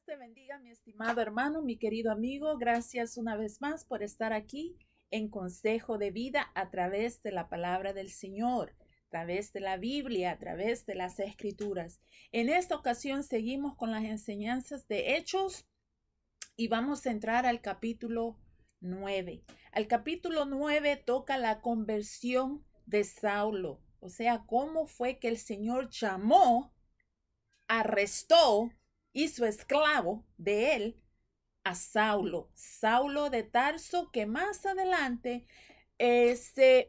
te bendiga, mi estimado hermano, mi querido amigo. Gracias una vez más por estar aquí en Consejo de Vida a través de la palabra del Señor, a través de la Biblia, a través de las Escrituras. En esta ocasión seguimos con las enseñanzas de Hechos y vamos a entrar al capítulo 9. Al capítulo 9 toca la conversión de Saulo, o sea, cómo fue que el Señor llamó, arrestó, hizo esclavo de él a Saulo, Saulo de Tarso, que más adelante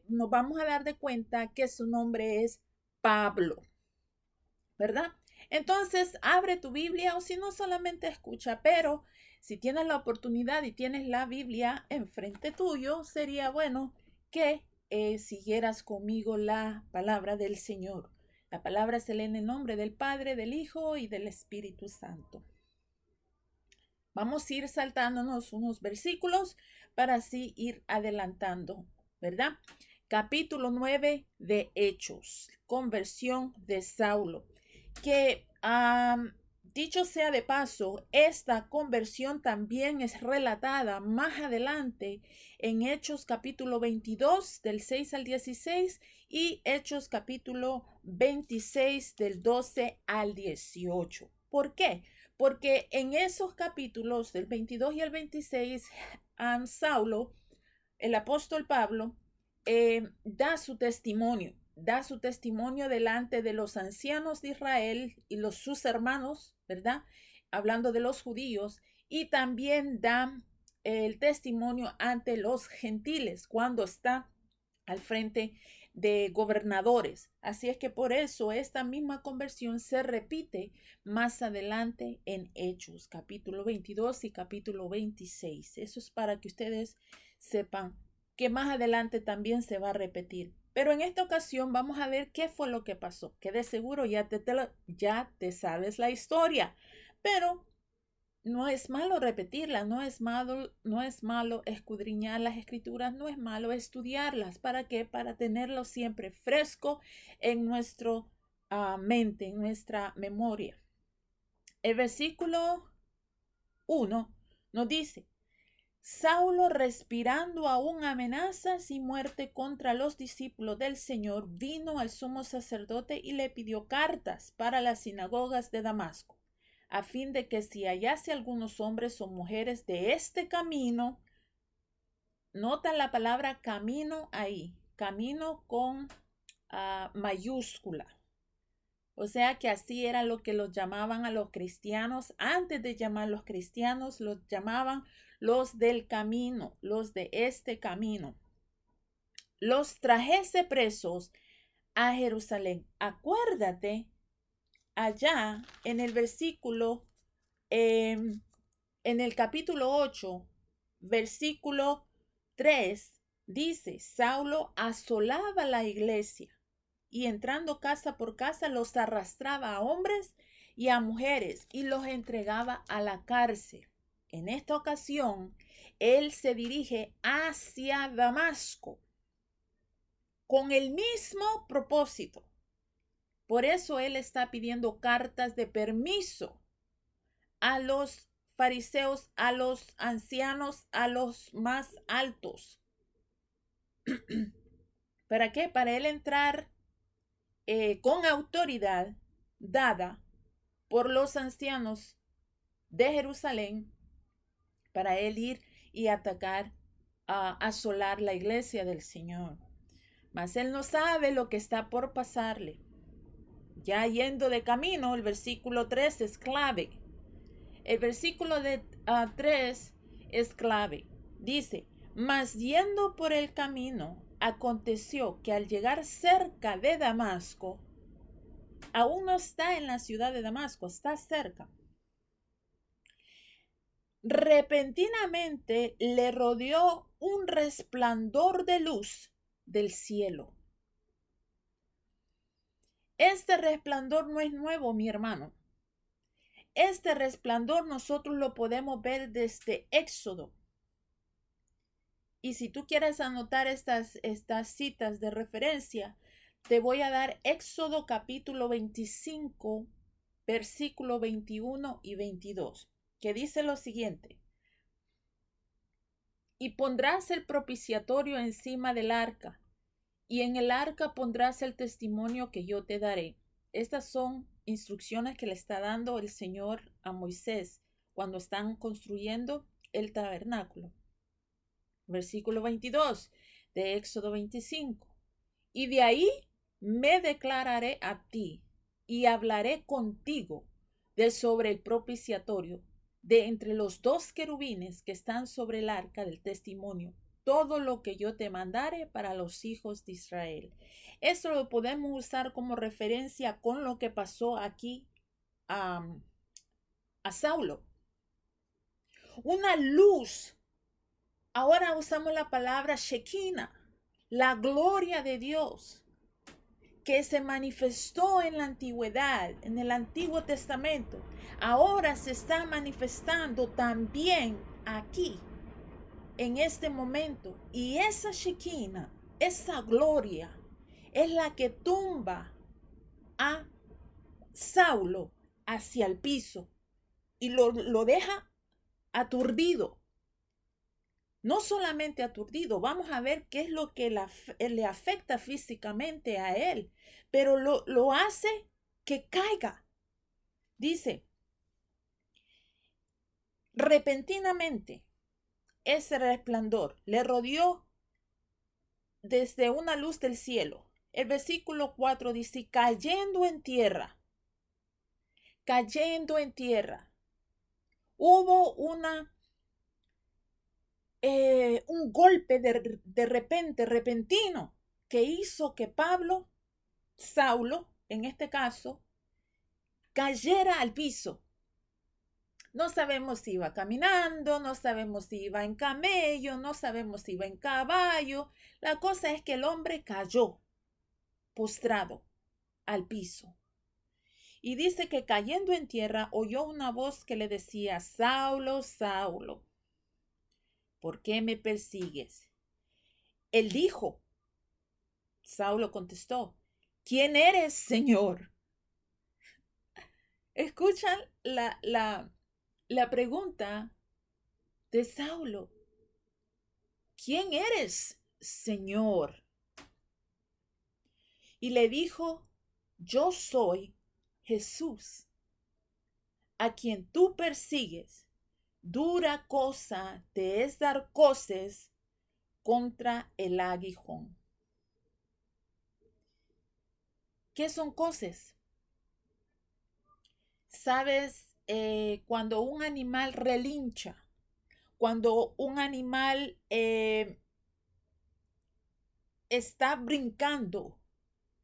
nos vamos a dar de cuenta que su nombre es Pablo, ¿verdad? Entonces, abre tu Biblia o si no, solamente escucha, pero si tienes la oportunidad y tienes la Biblia enfrente tuyo, sería bueno que siguieras conmigo la palabra del Señor. La palabra se lee en el nombre del Padre, del Hijo y del Espíritu Santo. Vamos a ir saltándonos unos versículos para así ir adelantando, ¿verdad? Capítulo 9 de Hechos, conversión de Saulo. Que dicho sea de paso, esta conversión también es relatada más adelante en Hechos capítulo 22 del 6 al 16 y Hechos capítulo 26 del 12 al 18. ¿Por qué? Porque en esos capítulos del 22 y el 26, Saulo, el apóstol Pablo, da su testimonio delante de los ancianos de Israel y sus hermanos, ¿verdad? Hablando de los judíos, y también da el testimonio ante los gentiles cuando está al frente de gobernadores. Así es que por eso esta misma conversión se repite más adelante en Hechos, capítulo 22 y capítulo 26. Eso es para que ustedes sepan que más adelante también se va a repetir. Pero en esta ocasión vamos a ver qué fue lo que pasó, que de seguro ya te sabes la historia, pero no es malo repetirla, no es malo escudriñar las escrituras, no es malo estudiarlas. ¿Para qué? Para tenerlo siempre fresco en nuestra mente, en nuestra memoria. El versículo 1 nos dice: Saulo, respirando aún amenazas y muerte contra los discípulos del Señor, vino al sumo sacerdote y le pidió cartas para las sinagogas de Damasco, a fin de que si hallase algunos hombres o mujeres de este camino, nota la palabra camino ahí, camino con mayúscula. O sea que así era lo que los llamaban a los cristianos. Antes de llamar los cristianos, los llamaban los del camino, los de este camino. Los trajese presos a Jerusalén. Acuérdate, allá en el versículo, en el capítulo 8, versículo 3, dice: Saulo asolaba la iglesia y entrando casa por casa los arrastraba a hombres y a mujeres y los entregaba a la cárcel. En esta ocasión, él se dirige hacia Damasco con el mismo propósito. Por eso él está pidiendo cartas de permiso a los fariseos, a los ancianos, a los más altos. ¿Para qué? Para él entrar con autoridad dada por los ancianos de Jerusalén, para él ir y atacar, asolar la iglesia del Señor. Mas él no sabe lo que está por pasarle. Ya yendo de camino, el versículo 3 es clave. El versículo 3 es clave. Dice: mas yendo por el camino, aconteció que al llegar cerca de Damasco, aún no está en la ciudad de Damasco, está cerca, repentinamente le rodeó un resplandor de luz del cielo. Este resplandor no es nuevo, mi hermano. Este resplandor nosotros lo podemos ver desde Éxodo. Y si tú quieres anotar estas citas de referencia, te voy a dar Éxodo capítulo 25, versículo 21 y 22. que dice lo siguiente: y pondrás el propiciatorio encima del arca, y en el arca pondrás el testimonio que yo te daré. Estas son instrucciones que le está dando el Señor a Moisés cuando están construyendo el tabernáculo. Versículo 22 de Éxodo 25. Y de ahí me declararé a ti y hablaré contigo de sobre el propiciatorio, de entre los dos querubines que están sobre el arca del testimonio, todo lo que yo te mandare para los hijos de Israel. Esto lo podemos usar como referencia con lo que pasó aquí a Saulo. Una luz. Ahora usamos la palabra Shekinah, la gloria de Dios, que se manifestó en la antigüedad, en el Antiguo Testamento. Ahora se está manifestando también aquí, en este momento. Y esa Shekinah, esa gloria, es la que tumba a Saulo hacia el piso y lo deja aturdido. No solamente aturdido, vamos a ver qué es lo que le afecta físicamente a él, pero lo hace que caiga. Dice, repentinamente ese resplandor le rodeó desde una luz del cielo. El versículo 4 dice, cayendo en tierra, hubo un golpe de repente, repentino, que hizo que Saulo, en este caso, cayera al piso. No sabemos si iba caminando, no sabemos si iba en camello, no sabemos si iba en caballo. La cosa es que el hombre cayó postrado al piso. Y dice que cayendo en tierra oyó una voz que le decía, Saulo, Saulo, ¿por qué me persigues? Él dijo, Saulo contestó, ¿quién eres, Señor? Escuchan la pregunta de Saulo. ¿Quién eres, Señor? Y le dijo, yo soy Jesús, a quien tú persigues. Dura cosa te es dar coces contra el aguijón. ¿Qué son coces? ¿Sabes? Cuando un animal relincha, cuando un animal está brincando,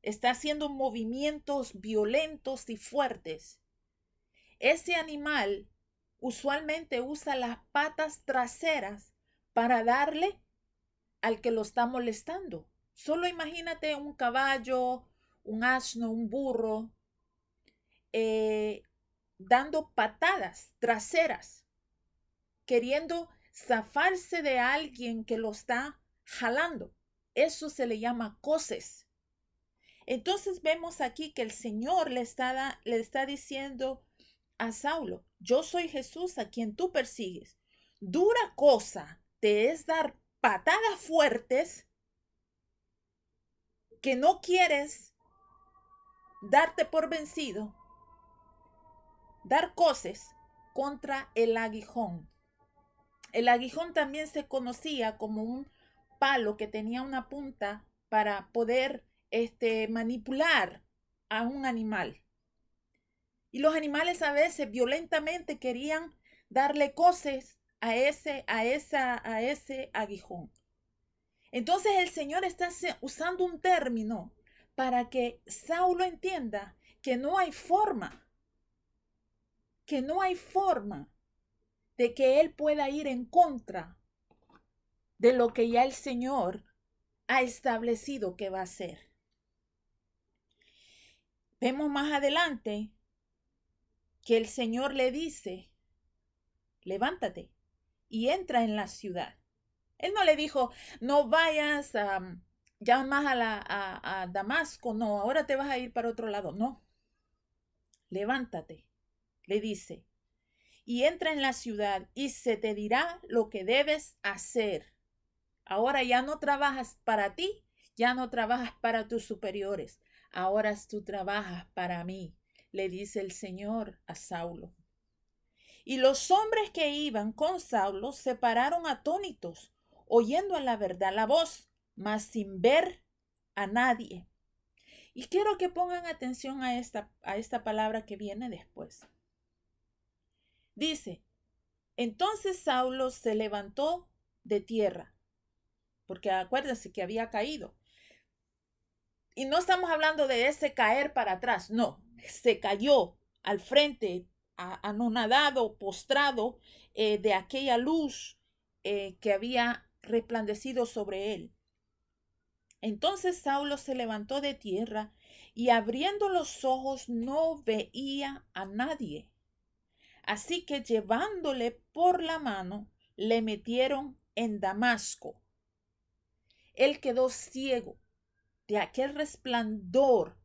está haciendo movimientos violentos y fuertes, ese animal usualmente usa las patas traseras para darle al que lo está molestando. Solo imagínate un caballo, un asno, un burro, dando patadas traseras, queriendo zafarse de alguien que lo está jalando. Eso se le llama coces. Entonces vemos aquí que el Señor le está diciendo a Saulo, yo soy Jesús a quien tú persigues. Dura cosa te es dar patadas fuertes que no quieres darte por vencido, dar coces contra el aguijón. El aguijón también se conocía como un palo que tenía una punta para poder manipular a un animal. Y los animales a veces violentamente querían darle coces a ese aguijón. Entonces el Señor está usando un término para que Saulo entienda que no hay forma de que él pueda ir en contra de lo que ya el Señor ha establecido que va a hacer. Vemos más adelante que el Señor le dice, levántate y entra en la ciudad. Él no le dijo, no vayas ya más a Damasco, no, ahora te vas a ir para otro lado, no. Levántate, le dice. y entra en la ciudad y se te dirá lo que debes hacer. Ahora ya no trabajas para ti, ya no trabajas para tus superiores, ahora tú trabajas para mí, le dice el Señor a Saulo. Y los hombres que iban con Saulo se pararon atónitos, oyendo a la verdad la voz, mas sin ver a nadie. Y quiero que pongan atención a esta palabra que viene después. Dice, entonces Saulo se levantó de tierra, porque acuérdense que había caído. Y no estamos hablando de ese caer para atrás, no, se cayó al frente, anonadado, postrado de aquella luz que había resplandecido sobre él. Entonces Saulo se levantó de tierra y abriendo los ojos no veía a nadie. Así que llevándole por la mano, le metieron en Damasco. Él quedó ciego de aquel resplandor.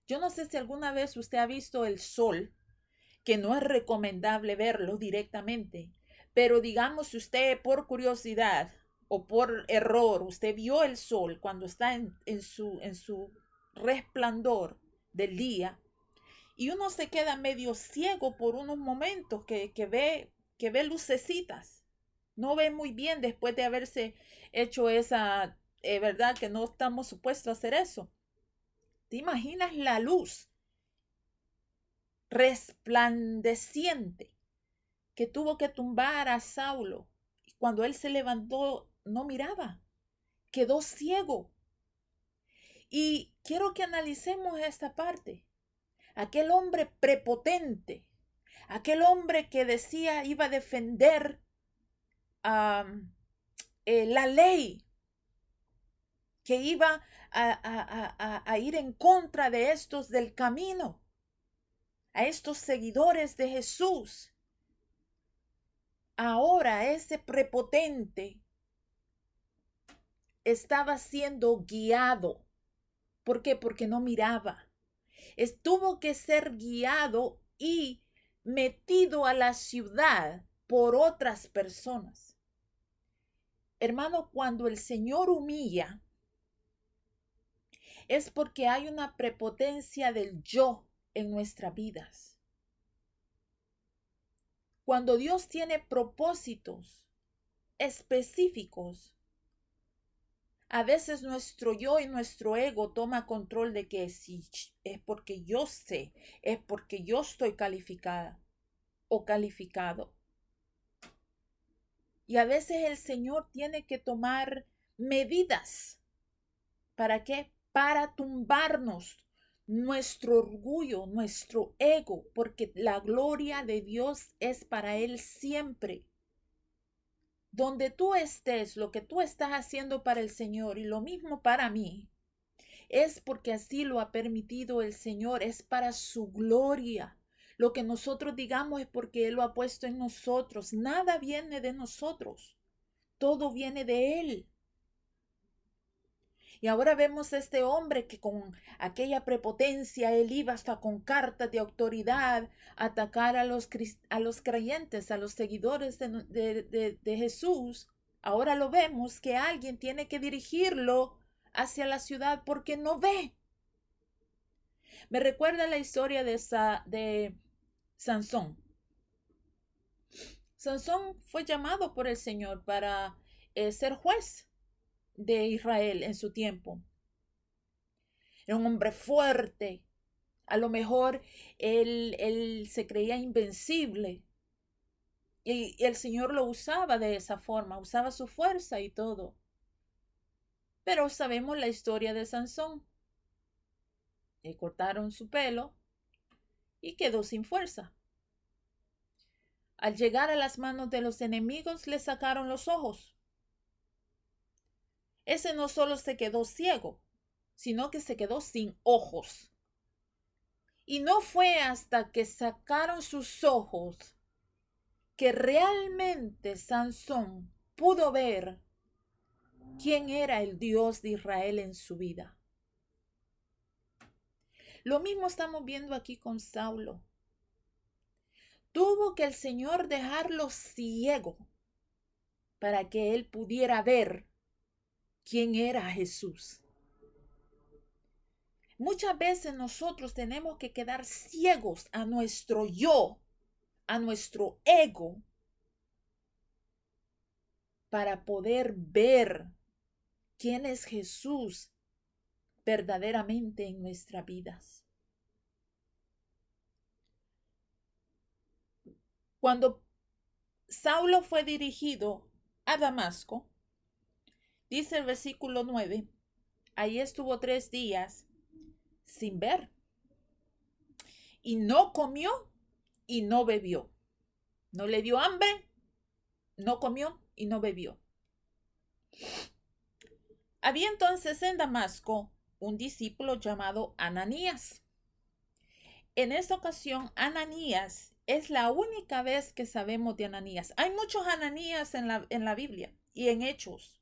Yo no sé si alguna vez usted ha visto el sol, que no es recomendable verlo directamente, pero digamos si usted por curiosidad o por error, usted vio el sol cuando está en su resplandor del día, y uno se queda medio ciego por unos momentos que ve lucecitas. No ve muy bien después de haberse hecho esa, ¿verdad? Que no estamos supuestos a hacer eso. ¿Te imaginas la luz resplandeciente que tuvo que tumbar a Saulo? Y cuando él se levantó, no miraba, quedó ciego. Y quiero que analicemos esta parte. Aquel hombre prepotente, aquel hombre que decía iba a defender la ley, que iba a ir en contra de estos del camino, a estos seguidores de Jesús. Ahora ese prepotente estaba siendo guiado. ¿Por qué? Porque no miraba. Tuvo que ser guiado y metido a la ciudad por otras personas. Hermano, cuando el Señor humilla, es porque hay una prepotencia del yo en nuestras vidas. Cuando Dios tiene propósitos específicos, a veces nuestro yo y nuestro ego toma control de que si es porque yo sé, es porque yo estoy calificada o calificado. Y a veces el Señor tiene que tomar medidas. ¿Para qué? Para tumbarnos nuestro orgullo, nuestro ego, porque la gloria de Dios es para Él siempre. Donde tú estés, lo que tú estás haciendo para el Señor y lo mismo para mí, es porque así lo ha permitido el Señor, es para su gloria. Lo que nosotros digamos es porque Él lo ha puesto en nosotros. Nada viene de nosotros, todo viene de Él. Y ahora vemos a este hombre que con aquella prepotencia, él iba hasta con cartas de autoridad a atacar a los creyentes, a los seguidores de Jesús. Ahora lo vemos que alguien tiene que dirigirlo hacia la ciudad porque no ve. Me recuerda la historia de Sansón. Sansón fue llamado por el Señor para ser juez de Israel en su tiempo. Era un hombre fuerte. A lo mejor él se creía invencible. Y el Señor lo usaba de esa forma, usaba su fuerza y todo. Pero sabemos la historia de Sansón. Le cortaron su pelo y quedó sin fuerza. Al llegar a las manos de los enemigos, le sacaron los ojos. Ese no solo se quedó ciego, sino que se quedó sin ojos. Y no fue hasta que sacaron sus ojos que realmente Sansón pudo ver quién era el Dios de Israel en su vida. Lo mismo estamos viendo aquí con Saulo. Tuvo que el Señor dejarlo ciego para que él pudiera ver quién era Jesús. Muchas veces nosotros tenemos que quedar ciegos a nuestro yo, a nuestro ego, para poder ver quién es Jesús verdaderamente en nuestras vidas. Cuando Saulo fue dirigido a Damasco, dice el versículo 9, ahí estuvo 3 días sin ver, y no comió y no bebió. No le dio hambre, no comió y no bebió. Había entonces en Damasco un discípulo llamado Ananías. En esta ocasión, Ananías es la única vez que sabemos de Ananías. Hay muchos Ananías en la Biblia y en Hechos,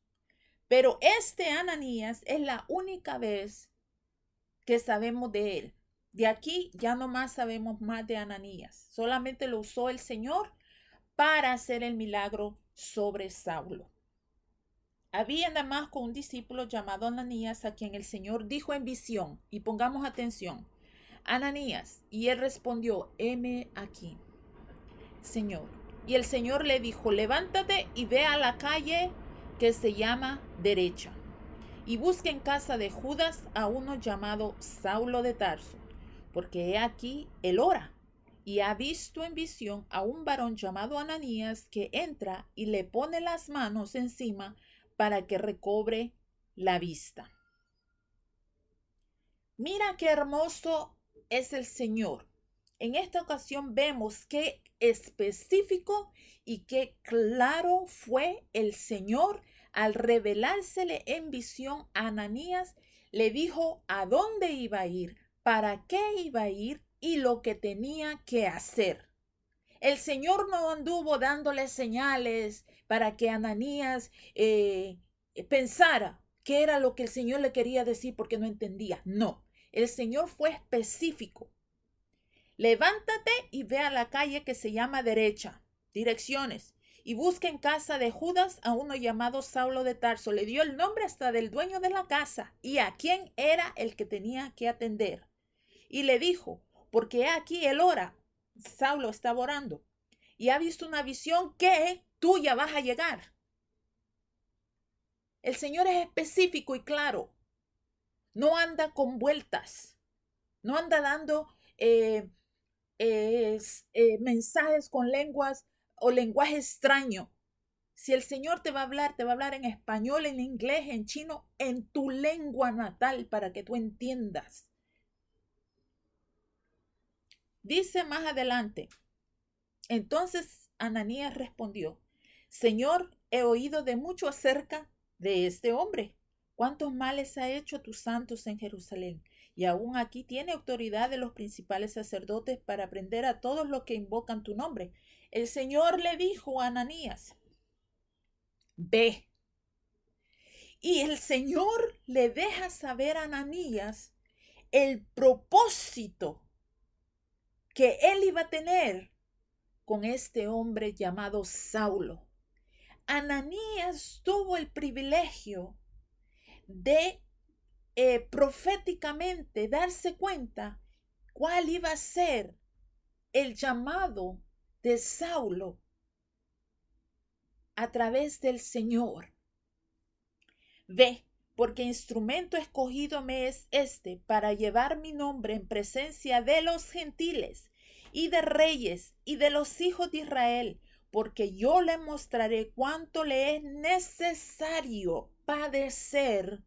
pero este Ananías es la única vez que sabemos de él. De aquí ya no más sabemos más de Ananías. Solamente lo usó el Señor para hacer el milagro sobre Saulo. Había en Damasco un discípulo llamado Ananías, a quien el Señor dijo en visión, y pongamos atención, Ananías, y él respondió, heme aquí, Señor. Y el Señor le dijo, levántate y ve a la calle que se llama Derecha, y busca en casa de Judas a uno llamado Saulo de Tarso, porque he aquí él ora, y ha visto en visión a un varón llamado Ananías que entra y le pone las manos encima para que recobre la vista. Mira qué hermoso es el Señor. En esta ocasión vemos qué específico y qué claro fue el Señor al revelársele en visión a Ananías. Le dijo a dónde iba a ir, para qué iba a ir y lo que tenía que hacer. El Señor no anduvo dándole señales para que Ananías pensara qué era lo que el Señor le quería decir porque no entendía. No, el Señor fue específico. Levántate y ve a la calle que se llama Derecha, direcciones, y busca en casa de Judas a uno llamado Saulo de Tarso. Le dio el nombre hasta del dueño de la casa y a quién era el que tenía que atender. Y le dijo, porque aquí él ora. Saulo estaba orando y ha visto una visión que tú ya vas a llegar. El Señor es específico y claro. No anda con vueltas. No anda dando mensajes con lenguas o lenguaje extraño. Si el Señor te va a hablar en español, en inglés, en chino, en tu lengua natal para que tú entiendas. Dice más adelante, entonces Ananías respondió, Señor, he oído de mucho acerca de este hombre. ¿Cuántos males ha hecho a tus santos en Jerusalén? Y aún aquí tiene autoridad de los principales sacerdotes para prender a todos los que invocan tu nombre. El Señor le dijo a Ananías, ve. Y el Señor le deja saber a Ananías el propósito que él iba a tener con este hombre llamado Saulo. Ananías tuvo el privilegio de proféticamente darse cuenta cuál iba a ser el llamado de Saulo a través del Señor. Ve, porque instrumento escogido me es este para llevar mi nombre en presencia de los gentiles y de reyes y de los hijos de Israel, porque yo le mostraré cuánto le es necesario padecer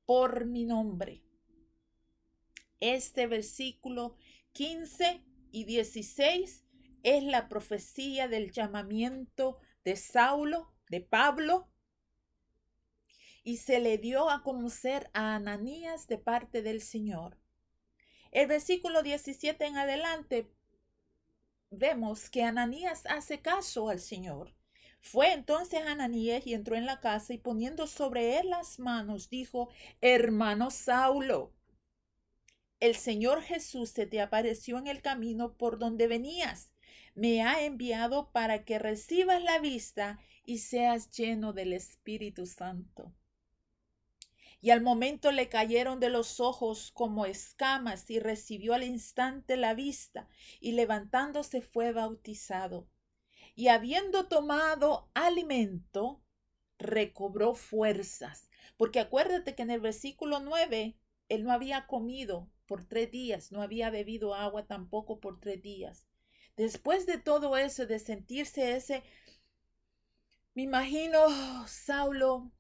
por mi nombre. Este versículo 15 y 16 es la profecía del llamamiento de Saulo, de Pablo, y se le dio a conocer a Ananías de parte del Señor. El versículo 17 en adelante vemos que Ananías hace caso al Señor. Fue entonces Ananías y entró en la casa y poniendo sobre él las manos dijo, hermano Saulo, el Señor Jesús se te apareció en el camino por donde venías. me ha enviado para que recibas la vista y seas lleno del Espíritu Santo. Y al momento le cayeron de los ojos como escamas y recibió al instante la vista y levantándose fue bautizado. Y habiendo tomado alimento, recobró fuerzas. Porque acuérdate que en el versículo 9, él no había comido por 3 días, no había bebido agua tampoco por 3 días. Después de todo eso, de sentirse me imagino, Saulo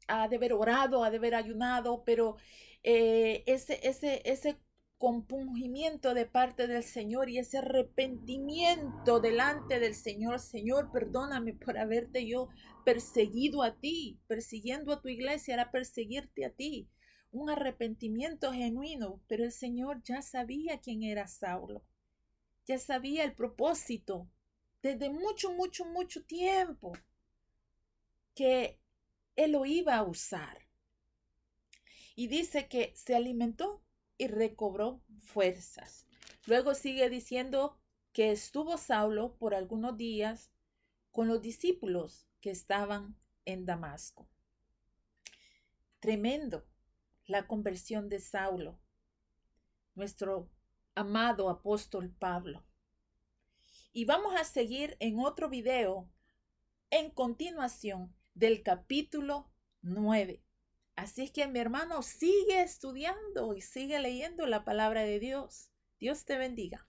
ha de haber orado, ha de haber ayunado, pero ese compungimiento de parte del Señor y ese arrepentimiento delante del Señor, Señor, perdóname por haberte yo perseguido a ti, persiguiendo a tu iglesia, era perseguirte a ti. Un arrepentimiento genuino, pero el Señor ya sabía quién era Saulo, ya sabía el propósito desde mucho, mucho, mucho tiempo que él lo iba a usar. Y dice que se alimentó y recobró fuerzas. Luego sigue diciendo que estuvo Saulo por algunos días con los discípulos que estaban en Damasco. Tremendo la conversión de Saulo, nuestro amado apóstol Pablo. Y vamos a seguir en otro video en continuación del capítulo 9. Así es que mi hermano, sigue estudiando y sigue leyendo la palabra de Dios. Dios te bendiga.